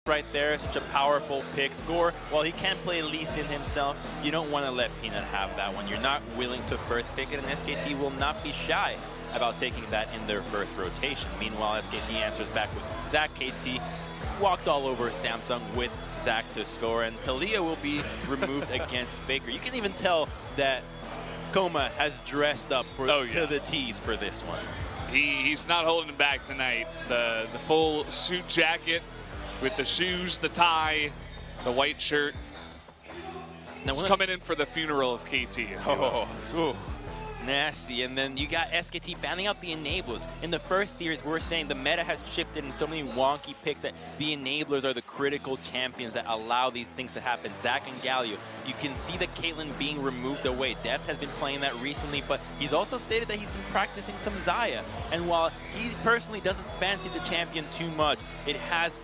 right there, such a powerful pick. Score, while he can play Lee Sin himself, you don't want to let Peanut have that one. You're not willing to first pick it, and SKT will not be shy about taking that in their first rotation. Meanwhile, SKT answers back with Zach KT. Walked all over Samsung with Zach to score, and Talia will be removed against Faker. You can even tell that Koma has dressed up for, to the tees for this one. He's not holding back tonight. The full suit jacket with the shoes, the tie, the white shirt. Now he's coming in for the funeral of KT. Nasty. And then you got SKT banning out the enablers. In the first series, we were saying the meta has shifted in so many wonky picks that the enablers are the critical champions that allow these things to happen. Zac and Galio, you can see the Caitlyn being removed away. Deft has been playing that recently, but he's also stated that he's been practicing some Xayah. And while he personally doesn't fancy the champion too much, it has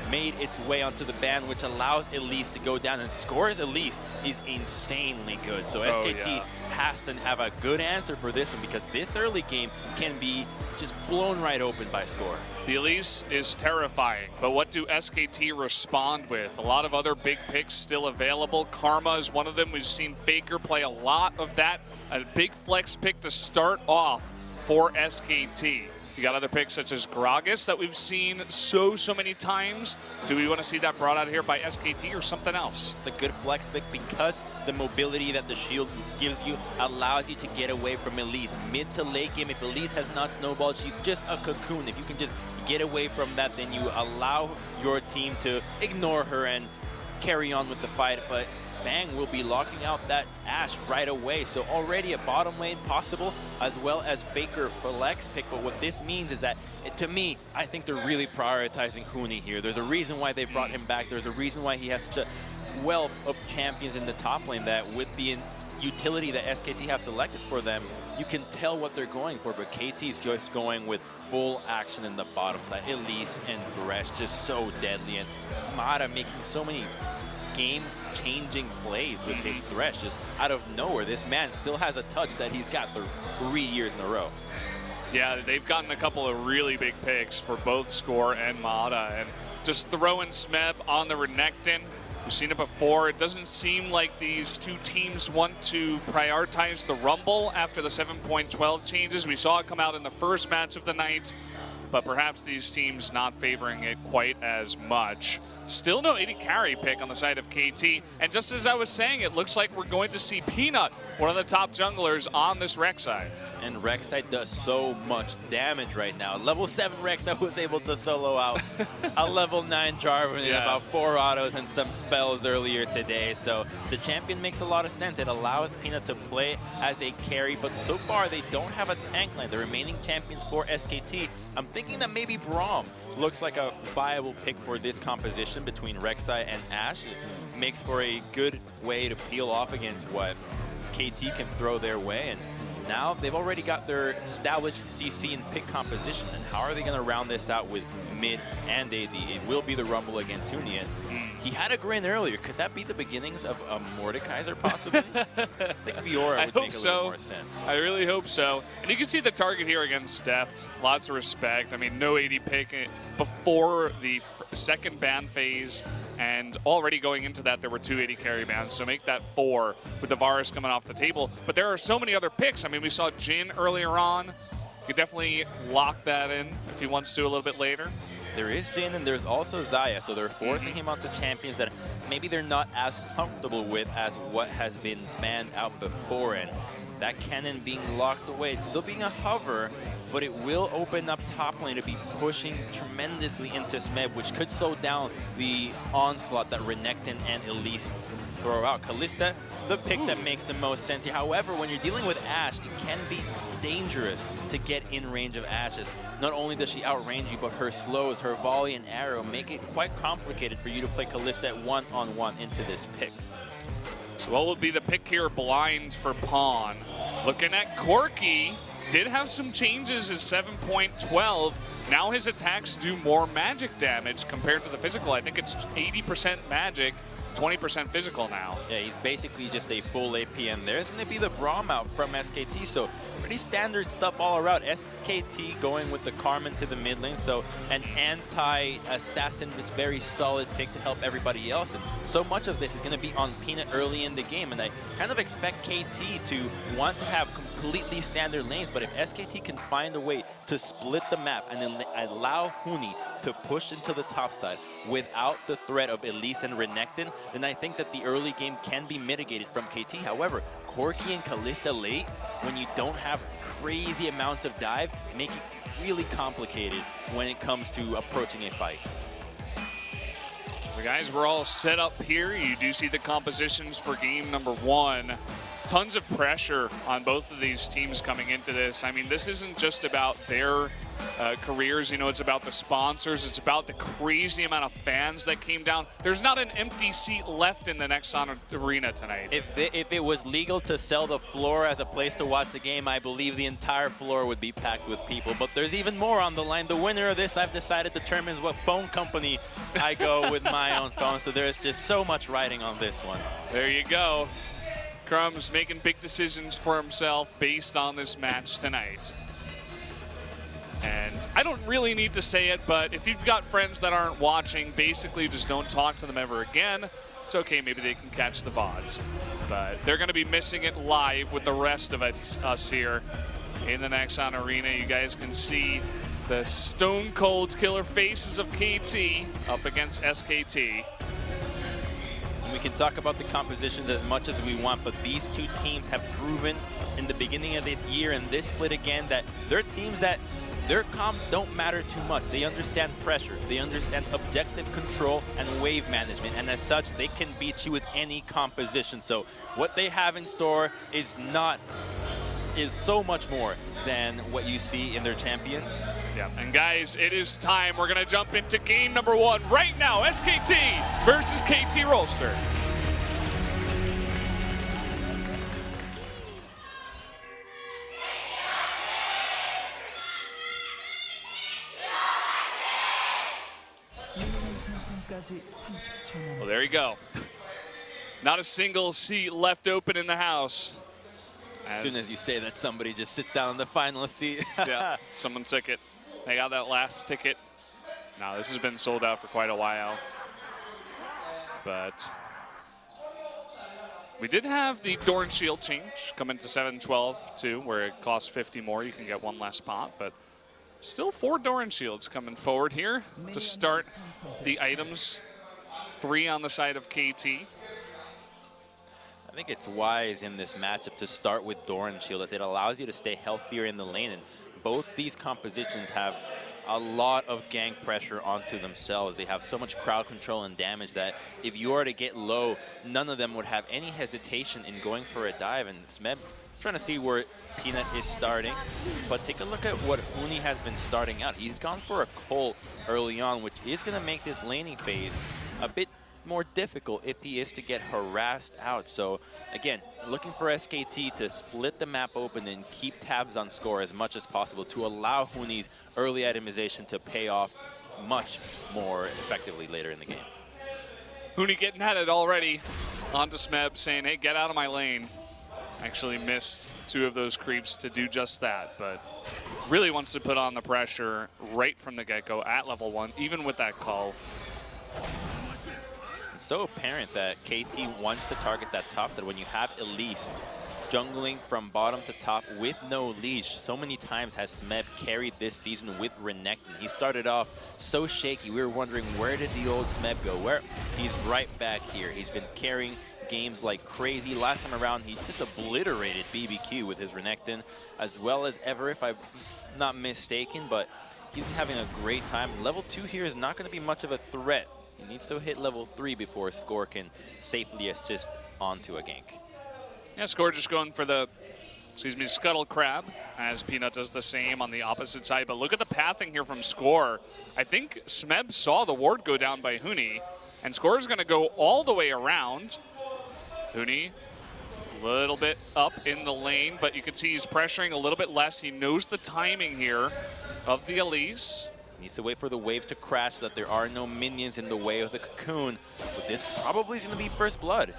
made its way onto the ban, which allows Elise to go down, and Score's Elise is insanely good. So SKT has to have a good answer for this one, because this early game can be just blown right open by Score. The Elise is terrifying, but what do SKT respond with? A lot of other big picks still available. Karma is one of them. We've seen Faker play a lot of that. A big flex pick to start off for SKT. You got other picks such as Gragas that we've seen so many times. Do we want to see that brought out here by SKT or something else? It's a good flex pick because the mobility that the shield gives you allows you to get away from Elise. Mid to late game, if Elise has not snowballed, she's just a cocoon. If you can just get away from that, then you allow your team to ignore her and carry on with the fight. But Bang will be locking out that Ashe right away. So already a bottom lane possible, as well as Faker flex pick. But what this means is that, to me, I think they're really prioritizing Huni here. There's a reason why they brought him back. There's a reason why he has such a wealth of champions in the top lane, that with the utility that SKT have selected for them, you can tell what they're going for. But KT is just going with full action in the bottom side. Elise and Gresh just so deadly, and Mata making so many game-changing plays with his Thresh just out of nowhere. This man still has a touch that he's got for 3 years in a row. Yeah, they've gotten a couple of really big picks for both Score and Mata, and just throwing Smeb on the Renekton. We've seen it before. It doesn't seem like these two teams want to prioritize the Rumble after the 7.12 changes. We saw it come out in the first match of the night, but perhaps these teams not favoring it quite as much. Still no 80 carry pick on the side of KT. And just as I was saying, it looks like we're going to see Peanut, one of the top junglers on this Rek'Sai. And Rek'Sai does so much damage right now. Level 7 Rek'Sai was able to solo out a level 9 Jarvan in about 4 autos and some spells earlier today. So the champion makes a lot of sense. It allows Peanut to play as a carry, but so far they don't have a tank lane. The remaining champions for SKT, I'm thinking that maybe Braum looks like a viable pick for this composition between Rek'Sai and Ashe. It makes for a good way to peel off against what KT can throw their way. And now they've already got their established CC and pick composition. And how are they going to round this out with mid and AD? It will be the Rumble against Hunian. He had a grin earlier. Could that be the beginnings of a Mordekaiser possibly? I think Fiora would make a little more sense. I really hope so. And you can see the target here against Deft. Lots of respect. I mean, no 80 pick before the second ban phase, and already going into that there were 2 80 carry bans, so make that 4 with the Varus coming off the table. But there are so many other picks. I mean, we saw Jhin earlier on. You could definitely lock that in if he wants to a little bit later. There is Jhin and there's also Xayah, so they're forcing him onto champions that maybe they're not as comfortable with as what has been banned out before. And that cannon being locked away, it's still being a hover, but it will open up top lane to be pushing tremendously into Smeb, which could slow down the onslaught that Renekton and Elise throw out. Kalista, the pick that makes the most sense here. However, when you're dealing with Ashe, it can be dangerous to get in range of Ashe's. Not only does she outrange you, but her slows, her volley and arrow make it quite complicated for you to play Kalista at one-on-one into this pick. So what will be the pick here? Blind for Pawn. Looking at Corki, did have some changes as 7.12. Now his attacks do more magic damage compared to the physical. I think it's 80% magic 20% physical now. Yeah, he's basically just a full AP, and there's going to be the Braum out from SKT, so pretty standard stuff all around. SKT going with the Carmen to the mid lane, so an anti-assassin, this very solid pick to help everybody else, and so much of this is going to be on Peanut early in the game, and I kind of expect KT to want to have completely standard lanes, but if SKT can find a way to split the map and then allow Huni to push into the top side without the threat of Elise and Renekton, then I think that the early game can be mitigated from KT. However, Corki and Kalista late, when you don't have crazy amounts of dive, make it really complicated when it comes to approaching a fight. The guys, we're all set up here. You do see the compositions for game number 1. Tons of pressure on both of these teams coming into this. I mean, this isn't just about their careers, you know, it's about the sponsors, it's about the crazy amount of fans that came down. There's not an empty seat left in the Nexon Arena tonight. If it was legal to sell the floor as a place to watch the game, I believe the entire floor would be packed with people. But there's even more on the line. The winner of this, I've decided, determines what phone company I go with my own phone. So there's just so much riding on this one. There you go. Crumbs making big decisions for himself based on this match tonight. And I don't really need to say it, but if you've got friends that aren't watching, basically just don't talk to them ever again. It's okay, maybe they can catch the VODs. But they're going to be missing it live with the rest of us here in the Nexon Arena. You guys can see the stone cold killer faces of KT up against SKT. We can talk about the compositions as much as we want, but these two teams have proven in the beginning of this year and this split again that they're teams that their comps don't matter too much. They understand pressure, they understand objective control and wave management, and as such, they can beat you with any composition. So what they have in store is so much more than what you see in their champions. Yeah, and guys, it is time. We're gonna jump into game number 1 right now. SKT versus KT Rolster. Well, there you go. Not a single seat left open in the house. As soon as you say that, somebody just sits down in the finalist seat. Yeah, someone took it. They got that last ticket. Now, this has been sold out for quite a while. But we did have the Doran Shield change come into 7-12 too, where it costs 50 more. You can get one less pot, but still 4 Doran Shields coming forward here to start the items. 3 on the side of KT. I think it's wise in this matchup to start with Doran Shield, as it allows you to stay healthier in the lane, and both these compositions have a lot of gank pressure onto themselves. They have so much crowd control and damage that if you were to get low, none of them would have any hesitation in going for a dive, and Smeb trying to see where Peanut is starting. But take a look at what Huni has been starting out. He's gone for a Colt early on, which is going to make this laning phase a bit more difficult if he is to get harassed out. So again, looking for SKT to split the map open and keep tabs on score as much as possible to allow Huni's early itemization to pay off much more effectively later in the game. Huni getting at it already. Onto Smeb saying, hey, get out of my lane. Actually missed 2 of those creeps to do just that, but really wants to put on the pressure right from the get-go at level 1, even with that call. It's so apparent that KT wants to target that top side when you have Elise jungling from bottom to top with no leash. So many times has Smeb carried this season with Renekton. He started off so shaky. We were wondering, where did the old Smeb go? Where? He's right back here. He's been carrying games like crazy. Last time around, he just obliterated BBQ with his Renekton, as well as ever, if I'm not mistaken, but he's been having a great time. Level 2 here is not going to be much of a threat. He needs to hit level 3 before Score can safely assist onto a gank. Yeah, Score just going for the, Scuttle Crab, as Peanut does the same on the opposite side. But look at the pathing here from Score. I think Smeb saw the ward go down by Huni, and Score is going to go all the way around. Huni, a little bit up in the lane, but you can see he's pressuring a little bit less. He knows the timing here of the Elise. Needs to wait for the wave to crash so that there are no minions in the way of the cocoon. But this probably is going to be first blood.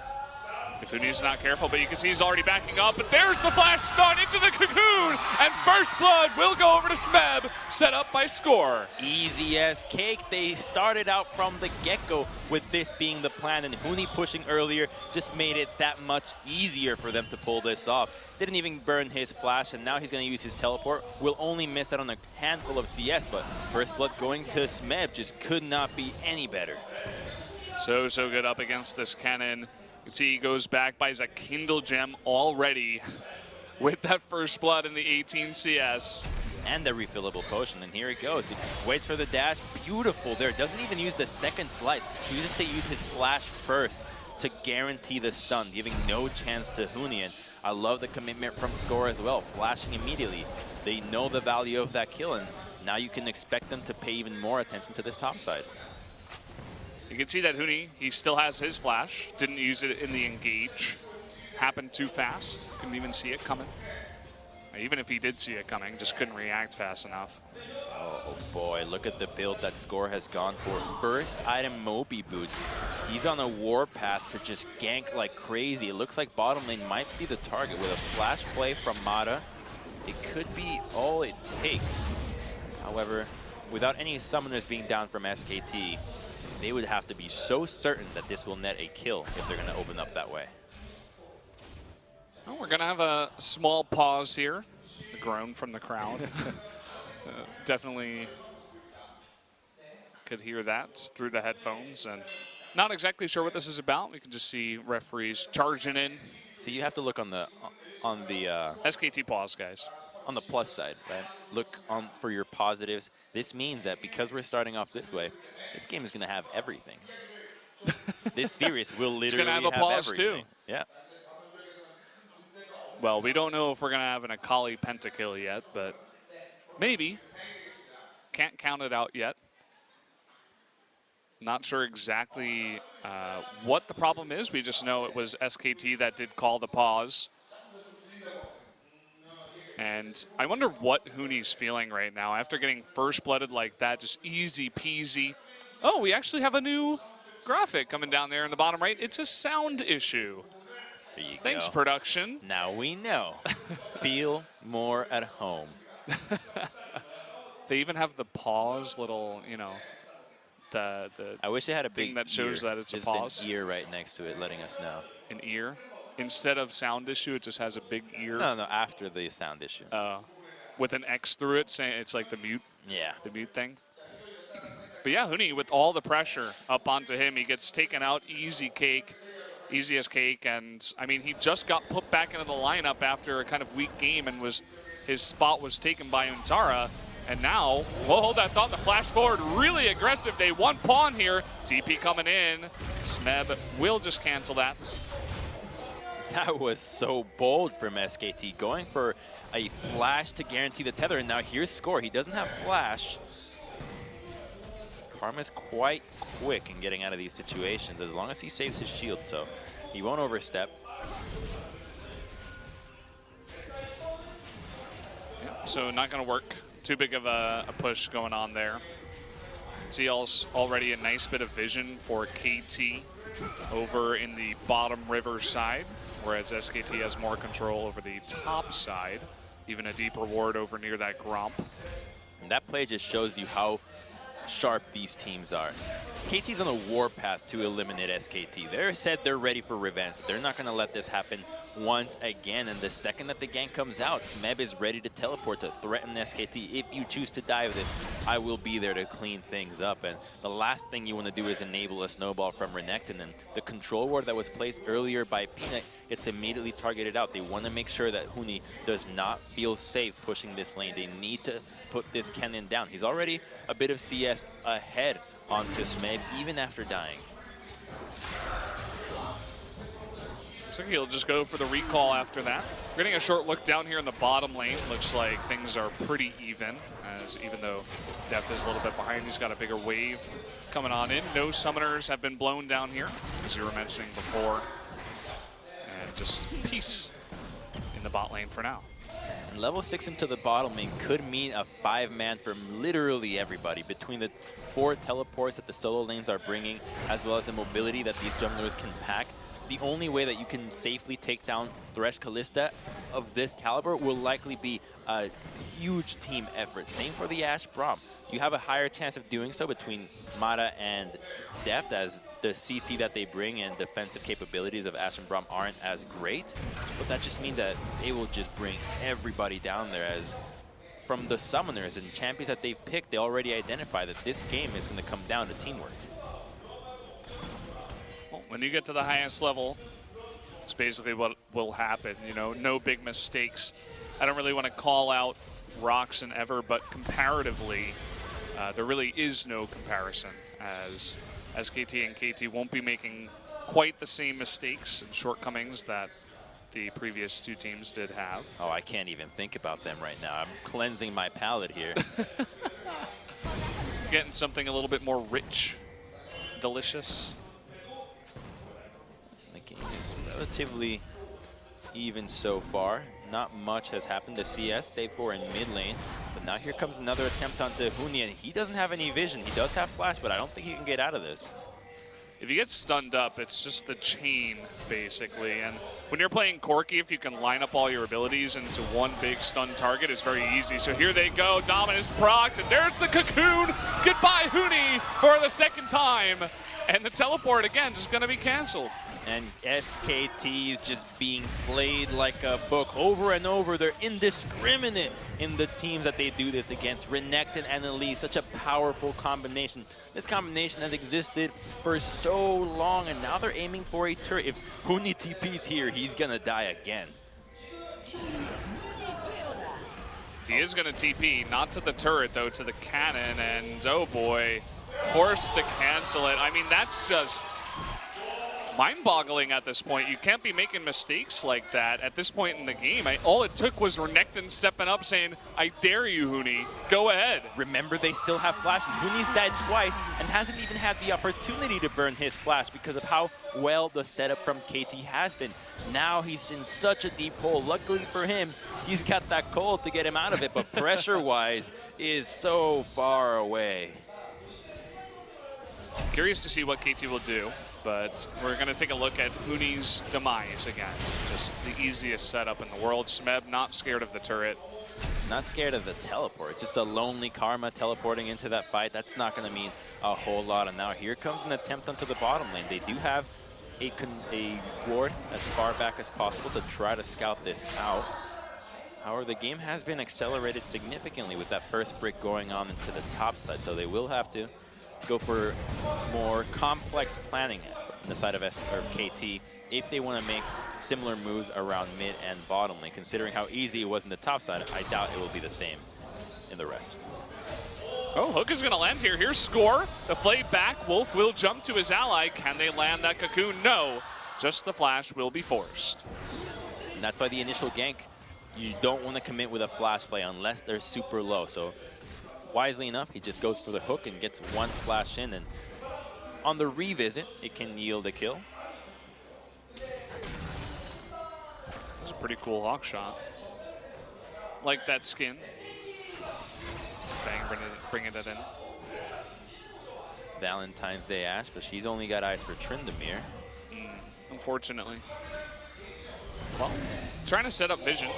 If Huni's not careful, but you can see he's already backing up. But there's the flash stun into the cocoon, and first blood will go over to Smeb, set up by Score. Easy as cake. They started out from the get-go with this being the plan, and Huni pushing earlier just made it that much easier for them to pull this off. Didn't even burn his flash, and now he's going to use his teleport. Will only miss out on a handful of CS, but first blood going to Smeb just could not be any better. So good up against this cannon. You can see he goes back, buys a Kindle Gem already with that first blood in the 18 CS. And the refillable potion, and here it goes. He waits for the dash, beautiful there. Doesn't even use the second slice. Chooses to use his flash first to guarantee the stun, giving no chance to Huni. And I love the commitment from Score as well, flashing immediately. They know the value of that kill, and now you can expect them to pay even more attention to this top side. You can see that Huni, he still has his flash. Didn't use it in the engage. Happened too fast. Couldn't even see it coming. Even if he did see it coming, just couldn't react fast enough. Oh boy, look at the build that Score has gone for. First item Moby Boots. He's on a warpath to just gank like crazy. It looks like bottom lane might be the target with a flash play from Mata. It could be all it takes. However, without any summoners being down from SKT, they would have to be so certain that this will net a kill if they're going to open up that way. Well, we're going to have a small pause here. A groan from the crowd. Definitely could hear that through the headphones. And not exactly sure what this is about. We can just see referees charging in. So you have to look on the SKT pause, guys. On the plus side, right? Look on for your positives. This means that because we're starting off this way, this game is going to have everything. This series will literally it's gonna have a pause everything. too. Yeah. Well, we don't know if we're going to have an Akali pentakill yet, but maybe. Can't count it out yet. Not sure exactly what the problem is. We just know it was SKT that did call the pause. And I wonder what Huni's feeling right now after getting first blooded like that, just easy peasy. Oh, we actually have a new graphic coming down there in the bottom right. It's a sound issue. There you Thanks, go. production. Now we know. Feel more at home. They even have the pause little, you know, the I wish it had a big thing that shows ear, that it's a just pause. an ear right next to it, letting us know. An ear? Instead of sound issue, it just has a big ear. No, after the sound issue. With an X through it, saying it's like the mute. Yeah. The mute thing. But yeah, Huni, with all the pressure up onto him, he gets taken out easy cake, easy as cake. And I mean, he just got put back into the lineup after a kind of weak game, and his spot was taken by Untara. And now, we'll hold that thought, the flash forward, really aggressive. They one pawn here. TP coming in. Smeb will just cancel that. That was so bold from SKT, going for a flash to guarantee the tether, and now here's Score. He doesn't have flash. Karma's quite quick in getting out of these situations, as long as he saves his shield, so he won't overstep. Yeah, so not going to work. Too big of a push going on there. See already a nice bit of vision for KT over in the bottom river side, whereas SKT has more control over the top side. Even a deeper ward over near that Gromp. And that play just shows you how sharp these teams are. KT's on a warpath to eliminate SKT. They're said they're ready for revenge. They're not going to let this happen once again. And the second that the gank comes out, Smeb is ready to teleport to threaten SKT. If you choose to dive this, I will be there to clean things up. And the last thing you want to do is enable a snowball from Renekton. And the control ward that was placed earlier by Peanut gets immediately targeted out. They want to make sure that Huni does not feel safe pushing this lane. They need to put this cannon down. He's already a bit of CS ahead onto Smeb, even after dying. So he'll just go for the recall after that. We're getting a short look down here in the bottom lane. Looks like things are pretty even, as even though Depth is a little bit behind, he's got a bigger wave coming on in. No summoners have been blown down here, as you were mentioning before. And just peace in the bot lane for now. And level 6 into the bottom lane could mean a 5-man from literally everybody, between the 4 teleports that the solo lanes are bringing, as well as the mobility that these junglers can pack. The only way that you can safely take down Thresh Kalista of this caliber will likely be a huge team effort. Same for the Ashe Braum. You have a higher chance of doing so between Mata and Deft, as the CC that they bring and defensive capabilities of Ashe and Braum aren't as great. But that just means that they will just bring everybody down there, as from the summoners and champions that they've picked, they already identify that this game is going to come down to teamwork. When you get to the highest level, it's basically what will happen. You know, no big mistakes. I don't really want to call out Rox and Ever, but comparatively, there really is no comparison, as SKT and KT won't be making quite the same mistakes and shortcomings that the previous 2 teams did have. Oh, I can't even think about them right now. I'm cleansing my palate here. Getting something a little bit more rich, delicious. The game is relatively even so far. Not much has happened to CS, save for in mid lane. But now here comes another attempt onto Huni, and he doesn't have any vision. He does have flash, but I don't think he can get out of this. If you get stunned up, it's just the chain, basically. And when you're playing Corki, if you can line up all your abilities into one big stun target, it's very easy. So here they go, Dominus procced, and there's the Cocoon. Goodbye, Huni, for the 2nd time. And the teleport, again, just going to be canceled. And SKT is just being played like a book over and over. They're indiscriminate in the teams that they do this against. Renekton and Elise, such a powerful combination. This combination has existed for so long, and now they're aiming for a turret. If Huni TP's here, he's gonna die again. He is gonna TP, not to the turret though, to the cannon, and oh boy, forced to cancel it. I mean, that's just mind-boggling at this point. You can't be making mistakes like that at this point in the game. All it took was Renekton stepping up saying, I dare you, Huni, go ahead. Remember, they still have flash, and Huni's died twice and hasn't even had the opportunity to burn his flash because of how well the setup from KT has been. Now he's in such a deep hole. Luckily for him, he's got that cold to get him out of it, but pressure-wise is so far away. Curious to see what KT will do. But we're going to take a look at Huni's demise again. Just the easiest setup in the world. Smeb not scared of the turret. Not scared of the teleport. It's just a lonely Karma teleporting into that fight. That's not going to mean a whole lot. And now here comes an attempt onto the bottom lane. They do have a ward as far back as possible to try to scout this out. However, the game has been accelerated significantly with that first brick going on into the top side. So they will have to go for more complex planning on the side of KT if they want to make similar moves around mid and bottom lane. Considering how easy it was in the top side, I doubt it will be the same in the rest. Oh, Hook is going to land here. Here's Score. The play back. Wolf will jump to his ally. Can they land that Cocoon? No. Just the flash will be forced. And that's why the initial gank, you don't want to commit with a flash play unless they're super low. So wisely enough, he just goes for the hook and gets one flash in, and on the revisit, it can yield a kill. That's a pretty cool hawk shot. Like that skin. Bang, bringing it in. Valentine's Day Ashe, but she's only got eyes for Tryndamere. Unfortunately. Well, trying to set up vision.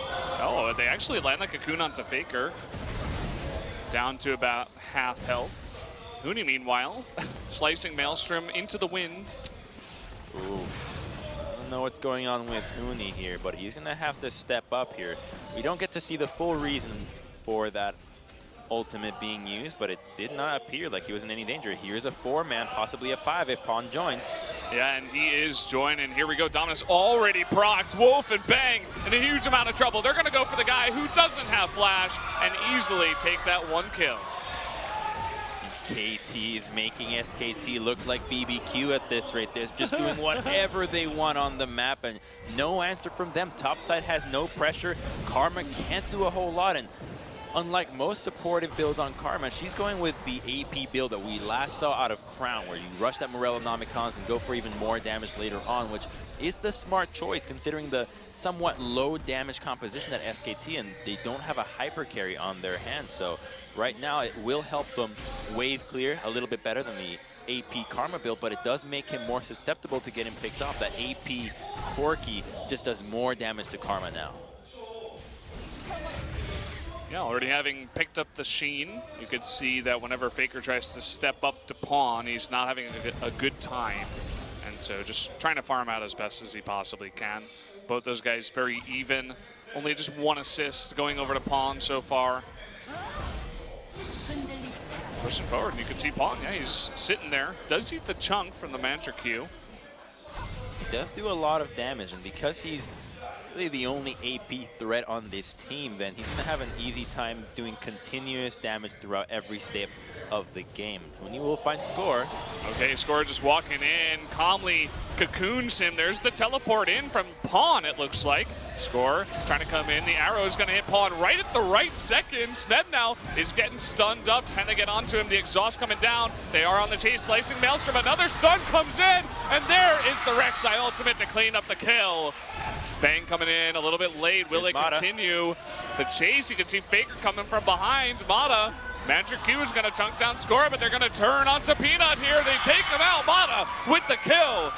Oh, they actually land the Cocoon onto Faker. Down to about half health. Huni, meanwhile, slicing Maelstrom into the wind. Ooh. I don't know what's going on with Huni here, but he's going to have to step up here. We don't get to see the full reason for that ultimate being used, but it did not appear like he was in any danger. Here's a 4-man, possibly a 5 if Pawn joins. Yeah, and he is joining. Here we go. Dominus already procced. Wolf and Bang in a huge amount of trouble. They're going to go for the guy who doesn't have flash and easily take that one kill. KT is making SKT look like BBQ at this rate. They're just doing whatever they want on the map, and no answer from them. Topside has no pressure. Karma can't do a whole lot, and unlike most supportive builds on Karma, she's going with the AP build that we last saw out of Crown, where you rush that Morellonomicons and go for even more damage later on, which is the smart choice considering the somewhat low damage composition at SKT, and they don't have a hyper carry on their hand. So right now it will help them wave clear a little bit better than the AP Karma build, but it does make him more susceptible to getting picked off. That AP Corki just does more damage to Karma now. Yeah, already having picked up the Sheen, you could see that whenever Faker tries to step up to pawn, he's not having a good time. And so just trying to farm out as best as he possibly can. Both those guys very even. Only just one assist going over to pawn so far. Pushing forward, and you can see Pawn, yeah, he's sitting there. Does see the chunk from the Mantra Q. He does do a lot of damage, and because he's really the only AP threat on this team, then he's going to have an easy time doing continuous damage throughout every step of the game. When he will find Score. Okay, Score just walking in, calmly cocoons him. There's the teleport in from Pawn, it looks like. Score trying to come in. The arrow is going to hit Pawn right at the right second. Smeb now is getting stunned up. Can they get onto him? The exhaust coming down. They are on the chase. Slicing Maelstrom. Another stun comes in. And there is the Rek'Sai ultimate to clean up the kill. Bang coming in a little bit late. Will they continue the chase? You can see Faker coming from behind. Mata. Mantra Q is going to chunk down Score, but they're going to turn onto Peanut here. They take him out. Mata with the kill.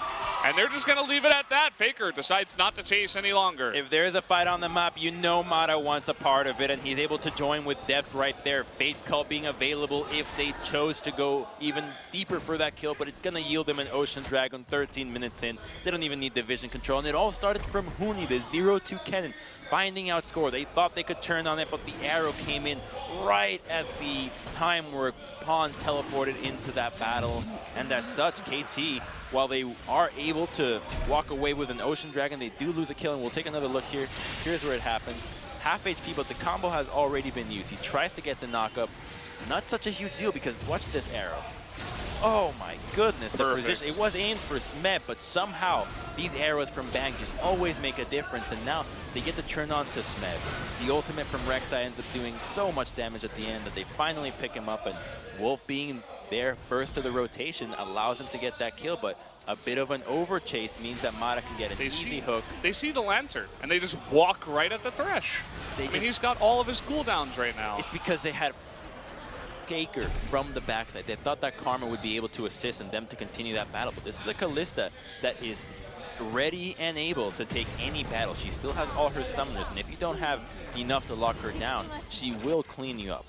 And they're just going to leave it at that. Faker decides not to chase any longer. If there's a fight on the map, you know Mata wants a part of it, and he's able to join with depth right there. Fate's Call being available if they chose to go even deeper for that kill, but it's going to yield them an Ocean Dragon 13 minutes in. They don't even need the vision control, and it all started from Huni, the 0-2 cannon, finding out Score. They thought they could turn on it, but the arrow came in right at the time where Pawn teleported into that battle, and as such, KT, while they are able to walk away with an Ocean Dragon, they do lose a kill, and we'll take another look here. Here's where it happens. Half HP, but the combo has already been used. He tries to get the knockup. Not such a huge deal because watch this arrow. Oh my goodness, the precision. It was aimed for Smeb, but somehow these arrows from Bang just always make a difference, and now they get to turn on to Smeb. The ultimate from Rek'Sai ends up doing so much damage at the end that they finally pick him up, and Wolf being there first to the rotation allows him to get that kill, but a bit of an over chase means that Mata can get an easy hook. They see the Lantern, and they just walk right at the Thresh. I mean, he's got all of his cooldowns right now. It's because they had Faker from the backside. They thought that Karma would be able to assist and them to continue that battle, but this is a Kalista that is ready and able to take any battle. She still has all her summoners, and if you don't have enough to lock her down, she will clean you up.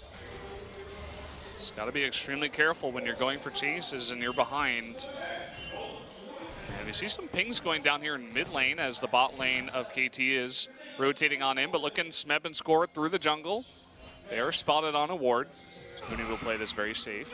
Just got to be extremely careful when you're going for chases and you're behind. And we see some pings going down here in mid lane as the bot lane of KT is rotating on in, but looking Smeb and Score through the jungle. They are spotted on a ward. Mooney will play this very safe.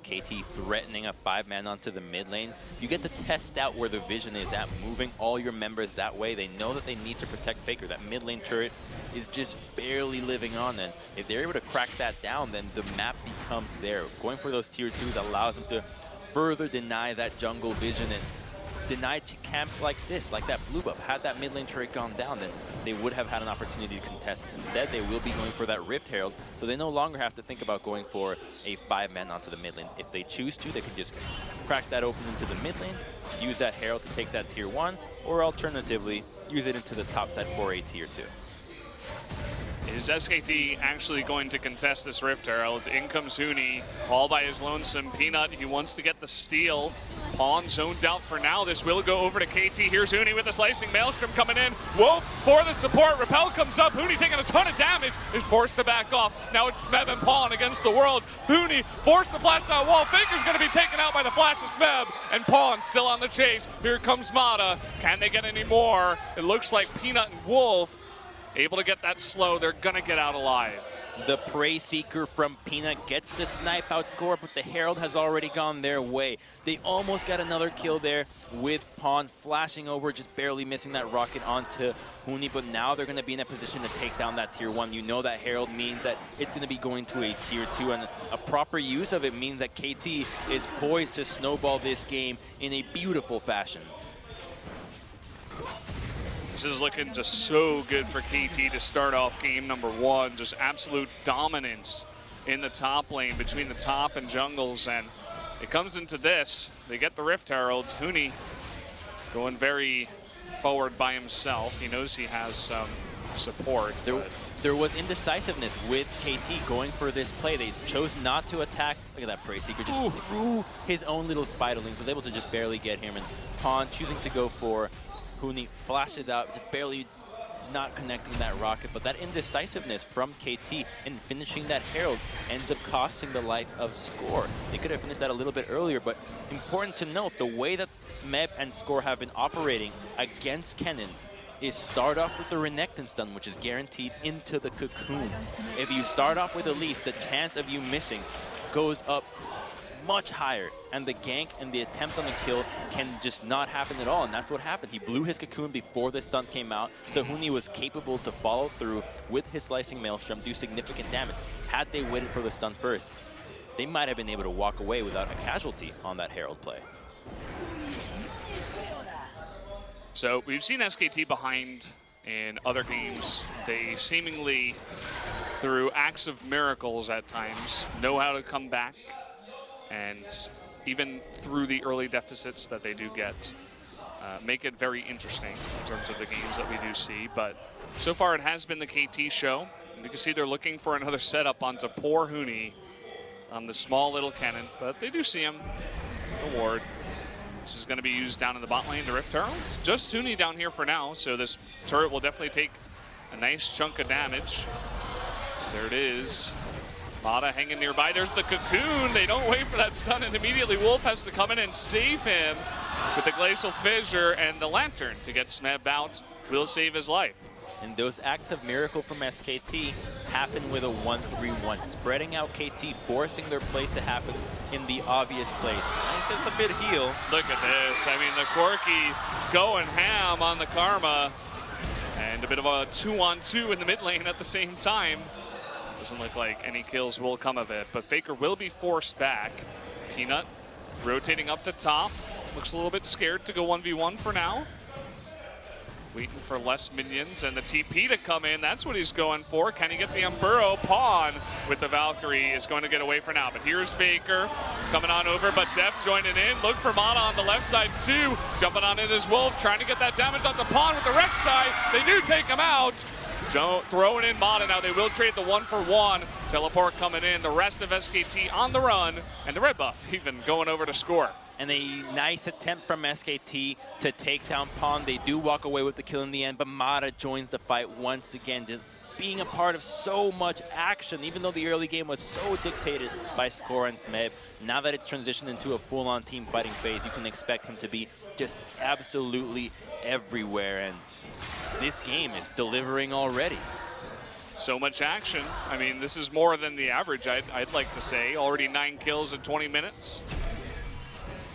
KT threatening a 5-man onto the mid lane. You get to test out where the vision is at, moving all your members that way. They know that they need to protect Faker. That mid lane turret is just barely living on, and if they're able to crack that down, then the map becomes there. Going for those tier 2s allows them to further deny that jungle vision and deny camps like this, like that blue buff. Had that mid lane turret gone down, then they would have had an opportunity to contest. Instead, they will be going for that Rift Herald, so they no longer have to think about going for a 5-man onto the mid lane. If they choose to, they could just crack that open into the mid lane, use that Herald to take that tier 1, or alternatively, use it into the top side for a tier 2. Is SKT actually going to contest this Rift Herald? In comes Huni, all by his lonesome. Peanut, he wants to get the steal. Pawn zoned out for now. This will go over to KT. Here's Huni with the slicing Maelstrom coming in. Whoa, for the support. Repel comes up. Huni taking a ton of damage. Is forced to back off. Now it's Smeb and Pawn against the world. Huni forced to blast that wall. Faker's going to be taken out by the flash of Smeb. And Pawn still on the chase. Here comes Mata. Can they get any more? It looks like Peanut and Wolf able to get that slow. They're going to get out alive. The Prey Seeker from Peanut gets to snipe out Score, but the Herald has already gone their way. They almost got another kill there with Pawn flashing over, just barely missing that rocket onto Huni, but now they're going to be in a position to take down that tier 1. You know that Herald means that it's going to be going to a tier 2, and a proper use of it means that KT is poised to snowball this game in a beautiful fashion. This is looking just so good for KT to start off game number 1. Just absolute dominance in the top lane between the top and jungles. And it comes into this. They get the Rift Herald. Huni going very forward by himself. He knows he has some support. There was indecisiveness with KT going for this play. They chose not to attack. Look at that Prey Seeker just threw his own little Spiderlings. Was able to just barely get him. And Pawn choosing to go for Huni, flashes out, just barely not connecting that rocket. But that indecisiveness from KT in finishing that Herald ends up costing the life of Score. They could have finished that a little bit earlier, but important to note, the way that Smeb and Score have been operating against Kennen is start off with the Renekton stun, which is guaranteed into the Cocoon. If you start off with Elise, the chance of you missing goes up much higher, and the gank and the attempt on the kill can just not happen at all, and that's what happened. He blew his Cocoon before the stun came out, so Huni was capable to follow through with his Slicing Maelstrom, do significant damage. Had they waited for the stun first, they might have been able to walk away without a casualty on that Herald play. So we've seen SKT behind in other games. They seemingly, through acts of miracles at times, know how to come back. And even through the early deficits that they do get, make it very interesting in terms of the games that we do see. But so far it has been the KT show. And you can see they're looking for another setup onto poor Huni on the small little cannon. But they do see him, the ward. This is going to be used down in the bot lane to Rift Herald. Just Huni down here for now, so this turret will definitely take a nice chunk of damage. There it is. Mata hanging nearby. There's the Cocoon. They don't wait for that stun, and immediately Wolf has to come in and save him with the Glacial Fissure, and the Lantern to get Smeb out will save his life. And those acts of miracle from SKT happen with a 1-3-1, spreading out KT, forcing their plays to happen in the obvious place. Nice, gets a bit heal. Look at this. I mean, the Corki going ham on the Karma, and a bit of a 2-on-2 in the mid lane at the same time. Doesn't look like any kills will come of it, but Faker will be forced back. Peanut rotating up to top. Looks a little bit scared to go 1v1 for now. Waiting for less minions and the TP to come in. That's what he's going for. Can he get the Umburro? Pawn with the Valkyrie is going to get away for now. But here's Faker coming on over, but Def joining in. Look for Mata on the left side too. Jumping on in as Wolf, trying to get that damage on the Pawn with the Rex side. They do take him out. Throwing in Mata now. They will trade the 1-for-1. Teleport coming in. The rest of SKT on the run. And the red buff even going over to Score. And a nice attempt from SKT to take down Pawn. They do walk away with the kill in the end, but Mata joins the fight once again, just being a part of so much action, even though the early game was so dictated by Score and Smeb. Now that it's transitioned into a full-on team fighting phase, you can expect him to be just absolutely everywhere, and this game is delivering already. So much action. I mean, this is more than the average, I'd like to say. Already 9 kills in 20 minutes.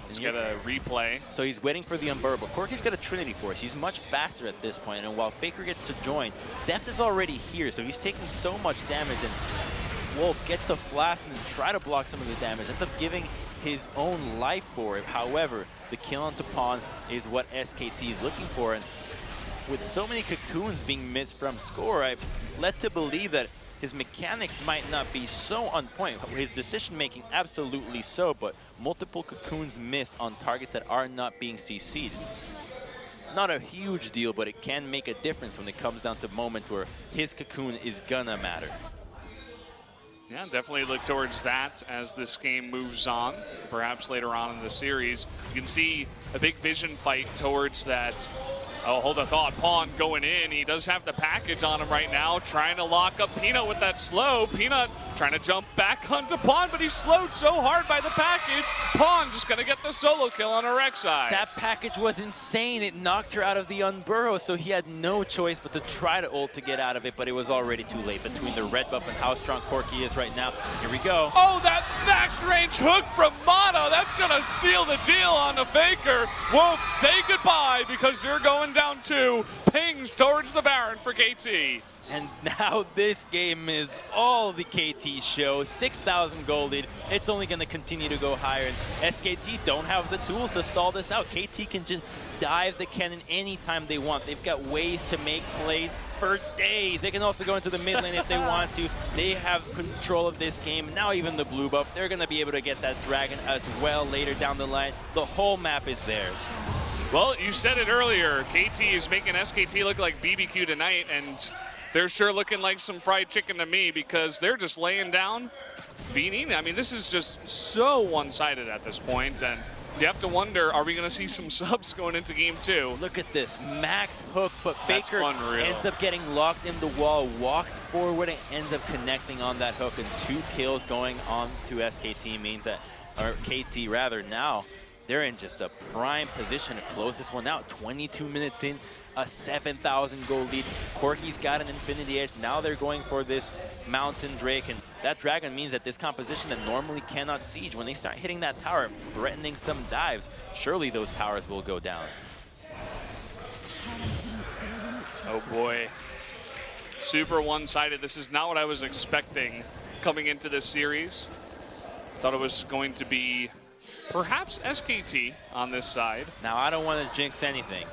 He's got a replay. So he's waiting for the Umburro, but Corki's got a Trinity Force. He's much faster at this point, and while Faker gets to join, Deft is already here, so he's taking so much damage, and Wolf gets a flash and then try to block some of the damage. Ends up giving his own life for it. However, the kill onto Pawn is what SKT is looking for, and with so many Cocoons being missed from Score, I'm led to believe that his mechanics might not be so on point. His decision-making, absolutely so, but multiple Cocoons missed on targets that are not being CC'd. It's not a huge deal, but it can make a difference when it comes down to moments where his Cocoon is gonna matter. Yeah, definitely look towards that as this game moves on, perhaps later on in the series. You can see a big vision fight towards that. Oh, hold a thought. Pawn going in. He does have the package on him right now, trying to lock up Peanut with that slow. Peanut trying to jump back onto Pawn, but he's slowed so hard by the package. Pawn just going to get the solo kill on her Rek'Sai. That package was insane. It knocked her out of the Umburro, so he had no choice but to try to ult to get out of it, but it was already too late. Between the red buff and how strong Corki is right now, here we go. Oh, that max range hook from Mata. That's going to seal the deal on the Faker. Wolf, say goodbye because you're going down 2. Pings towards the Baron for KT. And now this game is all the KT show. 6,000 gold lead. It's only going to continue to go higher. And SKT don't have the tools to stall this out. KT can just dive the cannon anytime they want. They've got ways to make plays for days. They can also go into the mid lane if they want to. They have control of this game. Now even the blue buff, they're going to be able to get that dragon as well later down the line. The whole map is theirs. Well, you said it earlier. KT is making SKT look like BBQ tonight, and they're sure looking like some fried chicken to me because they're just laying down, beating. I mean, this is just so one-sided at this point, and you have to wonder, are we going to see some subs going into game 2? Look at this, max hook, but Faker unreal. ends up getting locked in the wall, walks forward, and ends up connecting on that hook, and 2 kills going on to SKT means that, or KT rather, now they're in just a prime position to close this one out. 22 minutes in, a 7,000 gold lead. Corki's got an Infinity Edge. Now they're going for this Mountain Drake, and that dragon means that this composition that normally cannot siege, when they start hitting that tower, threatening some dives, surely those towers will go down. Oh boy. Super one-sided. This is not what I was expecting coming into this series. Thought it was going to be perhaps SKT on this side. Now, I don't want to jinx anything,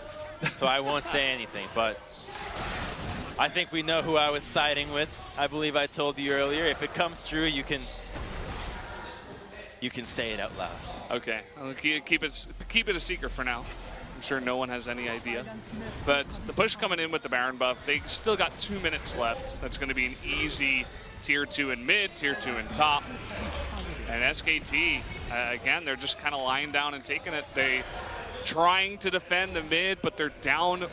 so I won't say anything, but I think we know who I was siding with. I believe I told you earlier. If it comes true, you can say it out loud. Okay, I'll keep it a secret for now. I'm sure no one has any idea. But the push coming in with the Baron buff, they still got 2 minutes left. That's going to be an easy tier 2 in mid, tier 2 in top. And SKT, again, they're just kind of lying down and taking it. They trying to defend the mid, but they're down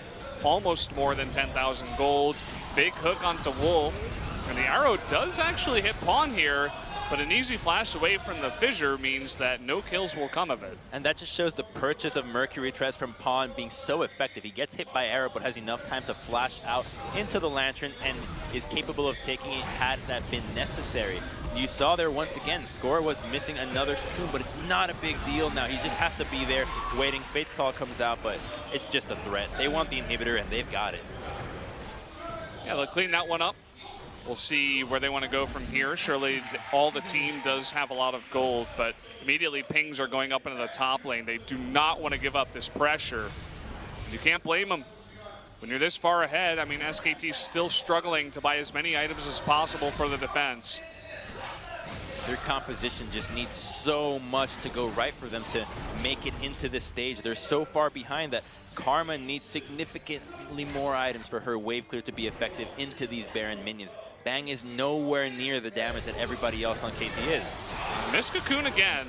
almost more than 10,000 gold. Big hook onto Wolf, and the arrow does actually hit Pawn here, but an easy flash away from the fissure means that no kills will come of it. And that just shows the purchase of Mercury Treads from Pawn being so effective. He gets hit by arrow, but has enough time to flash out into the Lantern and is capable of taking it had that been necessary. You saw there once again, Score was missing another cocoon, but it's not a big deal now. He just has to be there waiting. Fate's Call comes out, but it's just a threat. They want the inhibitor, and they've got it. Yeah, they'll clean that one up. We'll see where they want to go from here. Surely all the team does have a lot of gold, but immediately pings are going up into the top lane. They do not want to give up this pressure. You can't blame them. When you're this far ahead, I mean, SKT's still struggling to buy as many items as possible for the defense. Their composition just needs so much to go right for them to make it into this stage. They're so far behind that Karma needs significantly more items for her wave clear to be effective into these Baron minions. Bang is nowhere near the damage that everybody else on KT is. Miss Cocoon again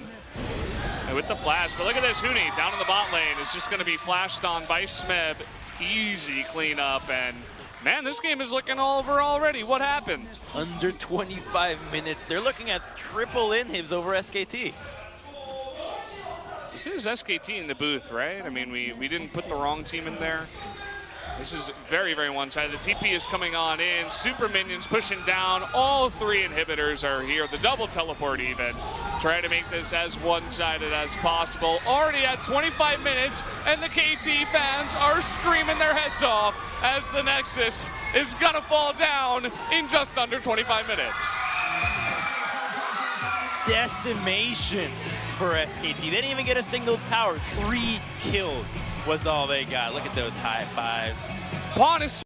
with the flash, but look at this, Huni down in the bot lane is just going to be flashed on by Smeb. Easy cleanup, and man, this game is looking over already. What happened? Under 25 minutes. They're looking at triple inhibs over SKT. This is SKT in the booth, right? I mean, we didn't put the wrong team in there. This is very, very one-sided. The TP is coming on in. Super minions pushing down. All 3 inhibitors are here. The double teleport even. Try to make this as one-sided as possible. Already at 25 minutes, and the KT fans are screaming their heads off as the Nexus is gonna fall down in just under 25 minutes. Decimation for SKT. They didn't even get a single tower. 3 kills was all they got. Look at those high fives. Pawn is